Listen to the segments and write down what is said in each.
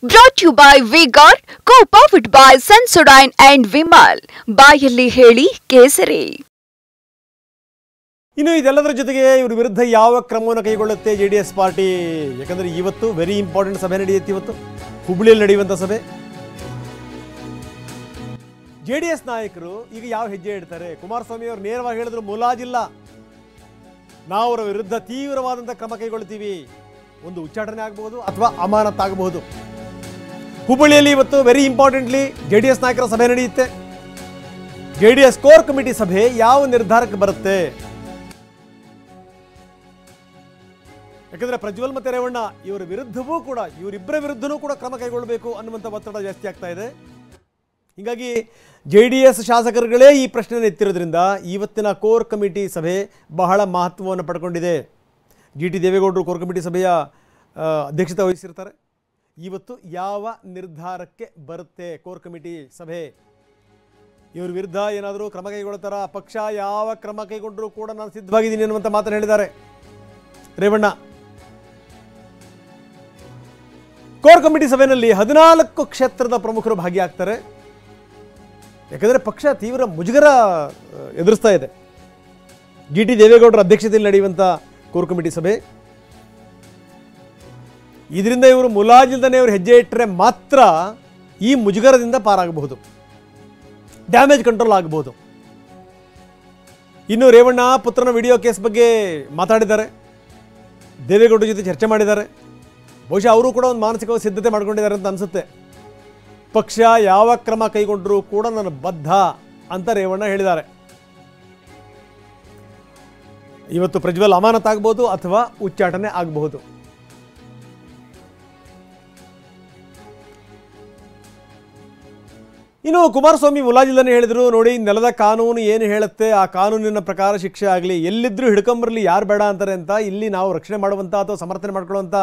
Brought to you by Vigor, co-powered by Sensodyne and Vimal. ಬಾಯಲ್ಲಿ ಹೇಳಿ ಕೇಸರಿ. ಇನ್ನು ಇದೆಲ್ಲದರ ಜೊತೆಗೆ ಇವರು ವಿರುದ್ಧ ಯಾವ ಕ್ರಮವನ್ನು ಕೈಗೊಳ್ಳುತ್ತೆ ಜೆಡಿಎಸ್ ಪಾರ್ಟಿ? ಯಾಕಂದರೆ ಇವತ್ತು ವೆರಿ ಇಂಪಾರ್ಟೆಂಟ್ ಸಭೆ ನಡೆಯುತ್ತೆ. ಇವತ್ತು ಹುಬ್ಬಳ್ಳಿಯಲ್ಲಿ ನಡೆಯುವಂಥ ಸಭೆ. ಜೆಡಿಎಸ್ ನಾಯಕರು ಈಗ ಯಾವ ಹೆಜ್ಜೆ ಇಡ್ತಾರೆ? ಕುಮಾರಸ್ವಾಮಿ ಅವರು ನೇರವಾಗಿ ಹೇಳಿದ್ರು, ಮುಲಾಜಿಲ್ಲ, ನಾವು ಅವರ ವಿರುದ್ಧ ತೀವ್ರವಾದಂಥ ಕ್ರಮ ಕೈಗೊಳ್ತೀವಿ. ಒಂದು ಉಚ್ಚಾಟನೆ ಆಗಬಹುದು ಅಥವಾ ಅಮಾನತ್ತಾಗಬಹುದು. ಹುಬ್ಬಳ್ಳಿಯಲ್ಲಿ ಇವತ್ತು ವೆರಿ ಇಂಪಾರ್ಟೆಂಟ್ಲಿ ಜೆಡಿಎಸ್ ನಾಯಕರ ಸಭೆ ನಡೆಯುತ್ತೆ. ಜೆಡಿಎಸ್ ಕೋರ್ ಕಮಿಟಿ ಸಭೆ ಯಾವ ನಿರ್ಧಾರಕ್ಕೆ ಬರುತ್ತೆ? ಯಾಕಂದ್ರೆ ಪ್ರಜ್ವಲ್ ಮತ್ತೆ ರೇವಣ್ಣ ಇವರ ವಿರುದ್ಧವೂ ಕೂಡ, ಇವರಿಬ್ಬರ ವಿರುದ್ಧನೂ ಕೂಡ ಕ್ರಮ ಕೈಗೊಳ್ಳಬೇಕು ಅನ್ನುವಂಥ ಒತ್ತಡ ಜಾಸ್ತಿ ಆಗ್ತಾ ಇದೆ. ಹೀಗಾಗಿ ಜೆಡಿಎಸ್ ಶಾಸಕರುಗಳೇ ಈ ಪ್ರಶ್ನೆ ಎತ್ತಿರೋದ್ರಿಂದ ಇವತ್ತಿನ ಕೋರ್ ಕಮಿಟಿ ಸಭೆ ಬಹಳ ಮಹತ್ವವನ್ನು ಪಡ್ಕೊಂಡಿದೆ. ಟಿ ದೇವೇಗೌಡರು ಕೋರ್ ಕಮಿಟಿ ಸಭೆಯ ಅಧ್ಯಕ್ಷತೆ ವಹಿಸಿರ್ತಾರೆ. ಇವತ್ತು ಯಾವ ನಿರ್ಧಾರಕ್ಕೆ ಬರುತ್ತೆ ಕೋರ್ ಕಮಿಟಿ ಸಭೆ? ಇವ್ರ ವಿರುದ್ಧ ಏನಾದರೂ ಕ್ರಮ ಕೈಗೊಳ್ತಾರ? ಪಕ್ಷ ಯಾವ ಕ್ರಮ ಕೈಗೊಂಡರೂ ಕೂಡ ನಾನು ಸಿದ್ಧವಾಗಿದ್ದೀನಿ ಅನ್ನುವಂಥ ಮಾತನ್ನು ಹೇಳಿದ್ದಾರೆ ರೇವಣ್ಣ. ಕೋರ್ ಕಮಿಟಿ ಸಭೆಯಲ್ಲಿ 14 ಕ್ಷೇತ್ರದ ಪ್ರಮುಖರು ಭಾಗಿಯಾಗ್ತಾರೆ. ಯಾಕಂದರೆ ಪಕ್ಷ ತೀವ್ರ ಮುಜುಗರ ಎದುರಿಸ್ತಾ ಇದೆ. ಟಿ ದೇವೇಗೌಡರ ಅಧ್ಯಕ್ಷತೆಯಲ್ಲಿ ನಡೆಯುವಂಥ ಕೋರ್ ಕಮಿಟಿ ಸಭೆ. ಇದರಿಂದ ಇವರು ಮುಲಾಜಿಲ್ದನೆ ಇವರು ಹೆಜ್ಜೆ ಇಟ್ಟರೆ ಮಾತ್ರ ಈ ಮುಜುಗರದಿಂದ ಪಾರಾಗಬಹುದು, ಡ್ಯಾಮೇಜ್ ಕಂಟ್ರೋಲ್ ಆಗಬಹುದು. ಇನ್ನು ರೇವಣ್ಣ ಪುತ್ರನ ವಿಡಿಯೋ ಕೇಸ್ ಬಗ್ಗೆ ಮಾತಾಡಿದ್ದಾರೆ, ದೇವೇಗೌಡರ ಜೊತೆ ಚರ್ಚೆ ಮಾಡಿದ್ದಾರೆ. ಬಹುಶಃ ಅವರು ಕೂಡ ಒಂದು ಮಾನಸಿಕ ಸಿದ್ಧತೆ ಮಾಡ್ಕೊಂಡಿದ್ದಾರೆ ಅಂತ ಅನಿಸುತ್ತೆ. ಪಕ್ಷ ಯಾವ ಕ್ರಮ ಕೈಗೊಂಡರೂ ಕೂಡ ನಾನು ಬದ್ಧ ಅಂತ ರೇವಣ್ಣ ಹೇಳಿದ್ದಾರೆ. ಇವತ್ತು ಪ್ರಜ್ವಲ್ ಅಮಾನತಾಗಬಹುದು ಅಥವಾ ಉಚ್ಚಾಟನೆ ಆಗಬಹುದು. ಇನ್ನು ಕುಮಾರಸ್ವಾಮಿ ಮುಲಾಜಿಲ್ದನೆ ಹೇಳಿದರು, ನೋಡಿ ನೆಲದ ಕಾನೂನು ಏನು ಹೇಳುತ್ತೆ ಆ ಕಾನೂನಿನ ಪ್ರಕಾರ ಶಿಕ್ಷೆ ಆಗಲಿ, ಎಲ್ಲಿದ್ದರೂ ಹಿಡ್ಕೊಂಬರಲಿ, ಯಾರು ಬೇಡ ಅಂತಾರೆ ಅಂತ, ಇಲ್ಲಿ ನಾವು ರಕ್ಷಣೆ ಮಾಡುವಂಥ ಅಥವಾ ಸಮರ್ಥನೆ ಮಾಡ್ಕೊಳ್ಳುವಂಥ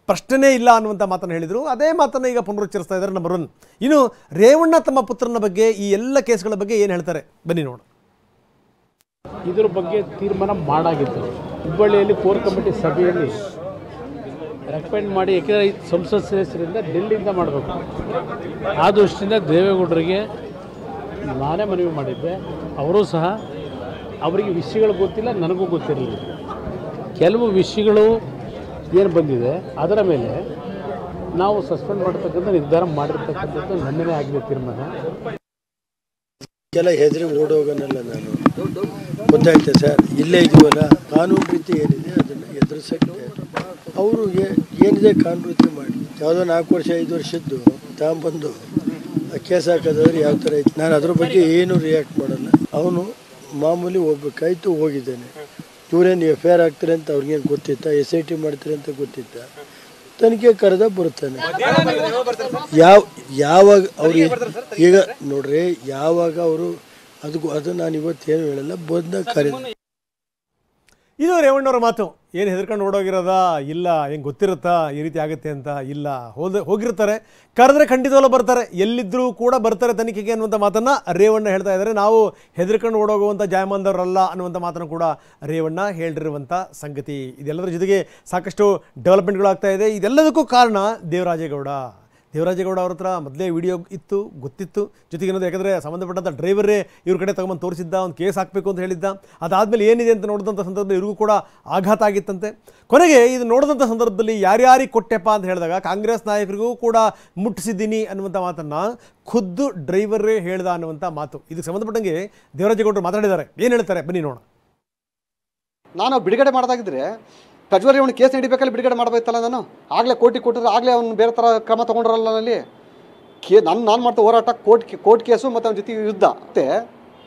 ಪ್ರಶ್ನೆನೇ ಇಲ್ಲ ಅನ್ನುವಂಥ ಮಾತನ್ನು ಹೇಳಿದರು. ಅದೇ ಮಾತನ್ನು ಈಗ ಪುನರುಚ್ಚರಿಸ್ತಾ ಇದ್ದಾರೆ ನಂಬರ್ 1. ಇನ್ನು ರೇವಣ್ಣ ತಮ್ಮ ಪುತ್ರನ ಬಗ್ಗೆ ಈ ಎಲ್ಲ ಕೇಸ್ಗಳ ಬಗ್ಗೆ ಏನು ಹೇಳ್ತಾರೆ ಬನ್ನಿ ನೋಡು. ಇದರ ಬಗ್ಗೆ ತೀರ್ಮಾನ ಮಾಡಾಗಿತ್ತು. ಹುಬ್ಬಳ್ಳಿಯಲ್ಲಿ ಕೋರ್ ಕಮಿಟಿ ಸಭೆಯಲ್ಲಿ ರೆಕಮೆಂಡ್ ಮಾಡಿ, ಏಕೆಂದರೆ ಸಂಸತ್ ಸದಸ್ಯರಿಂದ ಡೆಲ್ಲಿಯಿಂದ ಮಾಡಬೇಕು. ಆ ದೃಷ್ಟಿಯಿಂದ ದೇವೇಗೌಡರಿಗೆ ನಾನೇ ಮನವಿ ಮಾಡಿದ್ದೆ. ಅವರು ಸಹ ಅವರಿಗೆ ವಿಷಯಗಳು ಗೊತ್ತಿಲ್ಲ, ನನಗೂ ಗೊತ್ತಿರಲಿಲ್ಲ. ಕೆಲವು ವಿಷಯಗಳು ಏನು ಬಂದಿದೆ ಅದರ ಮೇಲೆ ನಾವು ಸಸ್ಪೆಂಡ್ ಮಾಡತಕ್ಕಂಥ ನಿರ್ಧಾರ ಮಾಡಿರ್ತಕ್ಕಂಥದ್ದು ನನ್ನದೇ ಆಗಿದೆ ತೀರ್ಮಾನ. ಎಲ್ಲ ಹೆದರಿ ಓಡೋಗನಲ್ಲ ನಾನು, ಗೊತ್ತಾಯ್ತೆ ಸರ್. ಇಲ್ಲೇ ಇದೀವಲ್ಲ, ಕಾನೂನು ರೀತಿ ಏನಿದೆ ಅದನ್ನು ಎದುರಿಸೋಕ್ಕೆ ಅವರು ಏನಿದೆ ಕಾನೂನು ರೀತಿ ಮಾಡಿ. ಯಾವುದೋ 4 ವರ್ಷ 5 ವರ್ಷದ್ದು ತಗೊಂಬಂದು ಕೇಸ್ ಹಾಕೋದಾದ್ರೆ ಯಾವ ಥರ ಐತೆ? ನಾನು ಅದ್ರ ಬಗ್ಗೆ ಏನು ರಿಯಾಕ್ಟ್ ಮಾಡಲ್ಲ. ಅವನು ಮಾಮೂಲಿ ಹೋಗ್ಬೇಕಾಯ್ತು, ಹೋಗಿದ್ದೇನೆ. ಇವರೇನು FIR ಆಗ್ತಾರೆ ಅಂತ ಅವ್ರಿಗೇನು ಗೊತ್ತಿತ್ತ? SIT ಮಾಡ್ತಾರೆ ಅಂತ ಗೊತ್ತಿತ್ತ? ತನಿಖೆ ಕರೆದ ಬರ್ತಾನೆ. ಯಾವಾಗ ಅವ್ರು ಈಗ ನೋಡ್ರಿ, ಯಾವಾಗ ಅವರು ಅದು ನಾನು ಇವತ್ತೇನು ಹೇಳಲ್ಲ, ಬಂದ ಕರೆ. ಇದು ರೇವಣ್ಣವರ ಮಾತು. ಏನು ಹೆದರ್ಕೊಂಡು ಓಡೋಗಿರೋದಾ? ಇಲ್ಲ. ಏನು ಗೊತ್ತಿರುತ್ತಾ ಈ ರೀತಿ ಆಗುತ್ತೆ ಅಂತ? ಇಲ್ಲ. ಹೋಗಿರ್ತಾರೆ, ಕರೆದ್ರೆ ಖಂಡಿತವಲ್ಲ ಬರ್ತಾರೆ, ಎಲ್ಲಿದ್ದರೂ ಕೂಡ ಬರ್ತಾರೆ ತನಿಖೆಗೆ ಅನ್ನುವಂಥ ಮಾತನ್ನು ರೇವಣ್ಣ ಹೇಳ್ತಾ ಇದ್ದಾರೆ. ನಾವು ಹೆದರ್ಕೊಂಡು ಓಡೋಗುವಂಥ ಜಾಯಮಾನದವರಲ್ಲ ಅನ್ನುವಂಥ ಮಾತನ್ನು ಕೂಡ ರೇವಣ್ಣ ಹೇಳಿರುವಂಥ ಸಂಗತಿ. ಇದೆಲ್ಲದರ ಜೊತೆಗೆ ಸಾಕಷ್ಟು ಡೆವಲಪ್ಮೆಂಟ್ಗಳಾಗ್ತಾ ಇದೆ. ಇದೆಲ್ಲದಕ್ಕೂ ಕಾರಣ ದೇವರಾಜೇಗೌಡ ಅವ್ರ ಹತ್ರ ಮೊದಲೇ ವಿಡಿಯೋ ಇತ್ತು, ಗೊತ್ತಿತ್ತು. ಜೊತೆಗೆ ಏನದು, ಯಾಕಂದರೆ ಸಂಬಂಧಪಟ್ಟಂಥ ಡ್ರೈವರೇ ಇವ್ರ ಕಡೆ ತಗೊಂಬಂದು ತೋರಿಸಿದ್ದ, ಒಂದು ಕೇಸ್ ಹಾಕಬೇಕು ಅಂತ ಹೇಳಿದ್ದ. ಅದಾದಮೇಲೆ ಏನಿದೆ ಅಂತ ನೋಡಿದಂಥ ಸಂದರ್ಭದಲ್ಲಿ ಇವ್ರಿಗೂ ಕೂಡ ಆಘಾತ ಆಗಿತ್ತಂತೆ. ಕೊನೆಗೆ ಇದು ನೋಡಿದಂಥ ಸಂದರ್ಭದಲ್ಲಿ ಯಾರ್ಯಾರಿಗೆ ಕೊಟ್ಟೆಪ್ಪ ಅಂತ ಹೇಳಿದಾಗ ಕಾಂಗ್ರೆಸ್ ನಾಯಕರಿಗೂ ಕೂಡ ಮುಟ್ಟಿಸಿದ್ದೀನಿ ಅನ್ನುವಂಥ ಮಾತನ್ನು ಖುದ್ದು ಡ್ರೈವರೇ ಹೇಳ್ದ ಅನ್ನುವಂಥ ಮಾತು. ಇದಕ್ಕೆ ಸಂಬಂಧಪಟ್ಟಂಗೆ ದೇವರಾಜೇಗೌಡರು ಮಾತಾಡಿದ್ದಾರೆ. ಏನು ಹೇಳ್ತಾರೆ ಬನ್ನಿ ನೋಡೋಣ. ನಾನು ಬಿಡುಗಡೆ ಮಾಡೋದಾಗಿದ್ದರೆ ಪ್ರಜ್ವಲ್ ರೇವಣ್ಣ ಕೇಸ್ ನಡಿಬೇಕಲ್ಲಿ ಬಿಡುಗಡೆ ಮಾಡಬೇಕಲ್ಲ. ನಾನು ಆಗಲೇ ಕೋರ್ಟಿಗೆ ಕೊಟ್ಟರೆ ಆಗಲೇ ಅವ್ನು ಬೇರೆ ಥರ ಕ್ರಮ ತೊಗೊಂಡ್ರಲ್ಲ. ಅಲ್ಲಿ ನಾನು ಮಾಡ್ತಾ ಹೋರಾಟ ಕೋರ್ಟ್ ಕೇಸು ಮತ್ತು ಅವನ ಜೊತೆ ಯುದ್ಧ. ಮತ್ತು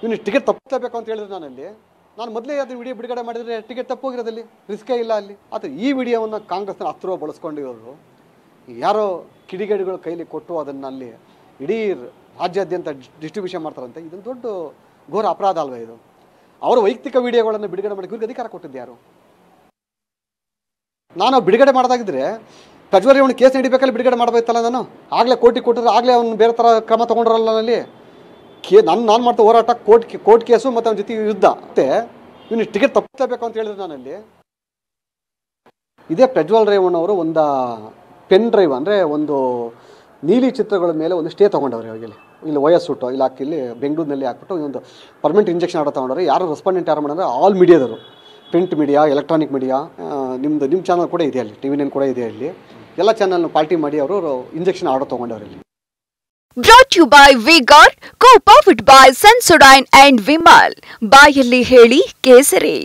ಇವನು ಟಿಕೆಟ್ ತಪ್ಪಬೇಕು ಅಂತ ಹೇಳಿದ್ರೆ ನಾನು ಮೊದಲೇ ಅದು ವಿಡಿಯೋ ಬಿಡುಗಡೆ ಮಾಡಿದರೆ ಟಿಕೆಟ್ ತಪ್ಪೋಗಿರೋದಲ್ಲಿ ರಿಸ್ಕೇ ಇಲ್ಲ ಅಲ್ಲಿ. ಆದರೆ ಈ ವಿಡಿಯೋವನ್ನು ಕಾಂಗ್ರೆಸ್ನ ಹತ್ತಿರ ಬಳಸ್ಕೊಂಡಿರೋರು ಯಾರೋ ಕಿಡಿಗೇಡಿಗಳು ಕೈಲಿ ಕೊಟ್ಟು ಅದನ್ನು ಅಲ್ಲಿ ಇಡೀ ರಾಜ್ಯಾದ್ಯಂತ ಡಿಸ್ಟ್ರಿಬ್ಯೂಷನ್ ಮಾಡ್ತಾರಂತೆ. ಇದೊಂದು ದೊಡ್ಡ ಘೋರ ಅಪರಾಧ ಅಲ್ವಾ ಇದು? ಅವರ ವೈಯಕ್ತಿಕ ವಿಡಿಯೋಗಳನ್ನು ಬಿಡುಗಡೆ ಮಾಡಿ ಇವ್ರಿಗೆ ಅಧಿಕಾರ ಕೊಟ್ಟಿದ್ದು ಯಾರು? ನಾನು ಬಿಡುಗಡೆ ಮಾಡೋದಾಗಿದ್ದರೆ ಪ್ರಜ್ವಲ್ ರೇವಣ್ಣ ಕೇಸ್ ನಡಿಬೇಕಲ್ಲಿ ಬಿಡುಗಡೆ ಮಾಡಬೇಕಲ್ಲ. ನಾನು ಆಗಲೇ ಕೋರ್ಟಿಗೆ ಕೊಟ್ಟರೆ ಆಗಲೇ ಅವ್ನು ಬೇರೆ ಥರ ಕ್ರಮ ತೊಗೊಂಡ್ರಲ್ಲ. ಅಲ್ಲಿ ನಾನು ಮಾಡ್ತಾ ಹೋರಾಟ ಕೋರ್ಟ್ ಕೇಸು ಮತ್ತು ಅವನ ಜೊತೆ ಯುದ್ಧ. ಮತ್ತು ಇವನು ಟಿಕೆಟ್ ತಪ್ಪಬೇಕು ಅಂತ ಹೇಳಿದ್ರೆ ಇದೇ ಪ್ರಜ್ವಲ್ ರೇವಣ್ಣ ಅವರು ಒಂದು ಪೆನ್ ಡ್ರೈವ್ ಅಂದರೆ ಒಂದು ನೀಲಿ ಚಿತ್ರಗಳ ಮೇಲೆ ಒಂದು ಸ್ಟೇ ತೊಗೊಂಡವ್ರೆ ಅವಾಗೆಲ್ಲ ಇಲ್ಲಿ ವಯಸ್ಸು ಸುಟ್ಟು ಇಲ್ಲಿ ಹಾಕಿ ಇಲ್ಲಿ ಬೆಂಗಳೂರಿನಲ್ಲಿ ಹಾಕ್ಬಿಟ್ಟು ಒಂದು ಪರ್ಮನೆಂಟ್ ಇಂಜೆಕ್ಷನ್ ಆಡೋ ತೊಗೊಂಡ್ರೆ ಯಾರು ರೆಸ್ಪಾಂಡೆಂಟ್ ಯಾರು ಮಾಡಿದ್ರೆ ಆಲ್ ಮೀಡಿಯಾದವರು ಪ್ರಿಂಟ್ ಮೀಡಿಯಾ ಎಲೆಕ್ಟ್ರಾನಿಕ್ ಮೀಡಿಯಾ ನಿಮ್ಮ ಚಾನಲ್ ಕೂಡ ಇದೆ ಅಲ್ಲಿ TV9 ಕೂಡ ಇದೆ ಅಲ್ಲಿ ಎಲ್ಲ ಚಾನಲ್ನ ಪಾರ್ಟಿ ಮಾಡಿ ಅವರು ಇಂಜೆಕ್ಷನ್ ಆಡೋ ತೊಗೊಂಡವ್ರು ಇಲ್ಲಿ. Brought to you by V-Guard, co-powered by Sensodyne and Vimal. ಬಾಯಲ್ಲಿ ಹೇಳಿ ಕೇಸರಿ.